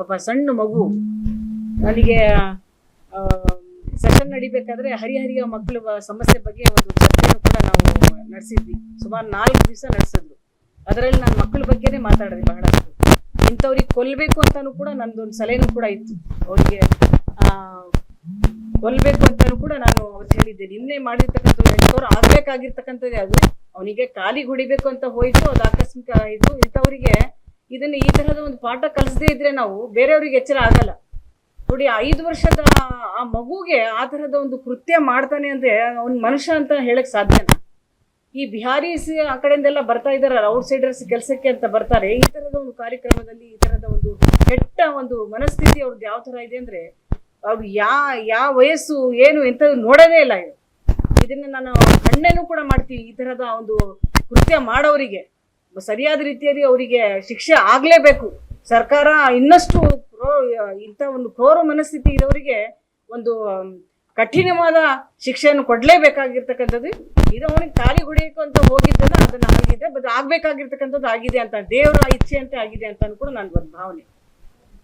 ಪಾಪ ಸಣ್ಣ ಮಗು. ನನಗೆ ಸೆಷನ್ ನಡಿಬೇಕಾದ್ರೆ ಹರಿಹರಿಯ ಮಕ್ಕಳ ಸಮಸ್ಯೆ ಬಗ್ಗೆ ಒಂದು ಚರ್ಚೆಯನ್ನು ಕೂಡ ನಾವು ನಡೆಸಿದ್ವಿ. ಸುಮಾರು 4 ದಿವಸ ನಡೆಸಿದ್ರು. ಅದರಲ್ಲಿ ನಾನು ಮಕ್ಕಳ ಬಗ್ಗೆನೇ ಮಾತಾಡಿದೆ ಬಹಳಷ್ಟು. ಇಂಥವ್ರಿಗೆ ಕೊಲ್ಲಬೇಕು ಅಂತಾನು ಕೂಡ ನಂದೊಂದು ಸಲಹೆನೂ ಕೂಡ ಇತ್ತು. ಅವರಿಗೆ ಕೊಲ್ಲಬೇಕು ಅಂತಾನು ಕೂಡ ನಾನು ಅವತ್ತು ಹೇಳಿದ್ದೆ. ನಿನ್ನೆ ಮಾಡಿರ್ತಕ್ಕಂಥದ್ದು 8 ಸಾವಿರ ಆಗ್ಬೇಕಾಗಿರ್ತಕ್ಕಂಥದ್ದೇ ಅದು. ಅವನಿಗೆ ಕಾಲಿಗೆ ಹೊಡಿಬೇಕು ಅಂತ ಹೋಯ್ತು, ಅದು ಆಕಸ್ಮಿಕ ಆಯಿತು. ಇಂಥವರಿಗೆ ಇದನ್ನ ಈ ತರಹದ ಒಂದು ಪಾಠ ಕಲಿಸದೇ ಇದ್ರೆ ನಾವು ಬೇರೆಯವ್ರಿಗೆ ಎಚ್ಚರ ಆಗಲ್ಲ. ನೋಡಿ, 5 ವರ್ಷದ ಆ ಮಗುಗೆ ಆ ತರಹದ ಒಂದು ಕೃತ್ಯ ಮಾಡ್ತಾನೆ ಅಂದ್ರೆ ಅವ್ನ ಮನುಷ್ಯ ಅಂತ ಹೇಳಕ್ ಸಾಧ್ಯನಾ? ಈ ಬಿಹಾರೀಸ್ ಆ ಕಡೆಯಿಂದೆಲ್ಲ ಬರ್ತಾ ಇದಾರೆ, ಔಟ್ ಸೈಡರ್ಸ್ ಕೆಲಸಕ್ಕೆ ಅಂತ ಬರ್ತಾರೆ. ಈ ತರದ ಒಂದು ಕಾರ್ಯಕ್ರಮದಲ್ಲಿ ಈ ತರದ ಒಂದು ಕೆಟ್ಟ ಒಂದು ಮನಸ್ಥಿತಿ ಅವ್ರದ್ದು ಯಾವ ತರ ಇದೆ ಅಂದ್ರೆ, ಅವ್ರು ಯಾವ ವಯಸ್ಸು ಏನು ಎಂತ ನೋಡೋದೇ ಇಲ್ಲ. ಇದನ್ನ ನಾನು ಖಂಡನೆ ಕೂಡ ಮಾಡ್ತೀವಿ. ಈ ತರದ ಒಂದು ಕೃತ್ಯ ಮಾಡೋರಿಗೆ ಸರಿಯಾದ ರೀತಿಯಲ್ಲಿ ಅವರಿಗೆ ಶಿಕ್ಷೆ ಆಗ್ಲೇಬೇಕು. ಸರ್ಕಾರ ಇನ್ನಷ್ಟು ಇಂಥ ಒಂದು ಕ್ರೂರ ಮನಸ್ಥಿತಿ ಇರೋರಿಗೆ ಒಂದು ಕಠಿಣವಾದ ಶಿಕ್ಷೆಯನ್ನು ಕೊಡ್ಲೇಬೇಕಾಗಿರ್ತಕ್ಕಂಥದ್ದು. ಇದು ಅವನಿಗೆ ಕಾಲಿಗೆ ಹೊಡೆಯಬೇಕು ಅಂತ ಹೋಗಿದ್ದನ್ನ ಅದನ್ನ ಆಗಿದೆ, ಬಟ್ ಆಗ್ಬೇಕಾಗಿರ್ತಕ್ಕಂಥದ್ದು ಆಗಿದೆ ಅಂತ, ದೇವರ ಇಚ್ಛೆ ಅಂತ ಆಗಿದೆ ಅಂತ ಕೂಡ ನನ್ನ ಒಂದು ಭಾವನೆ.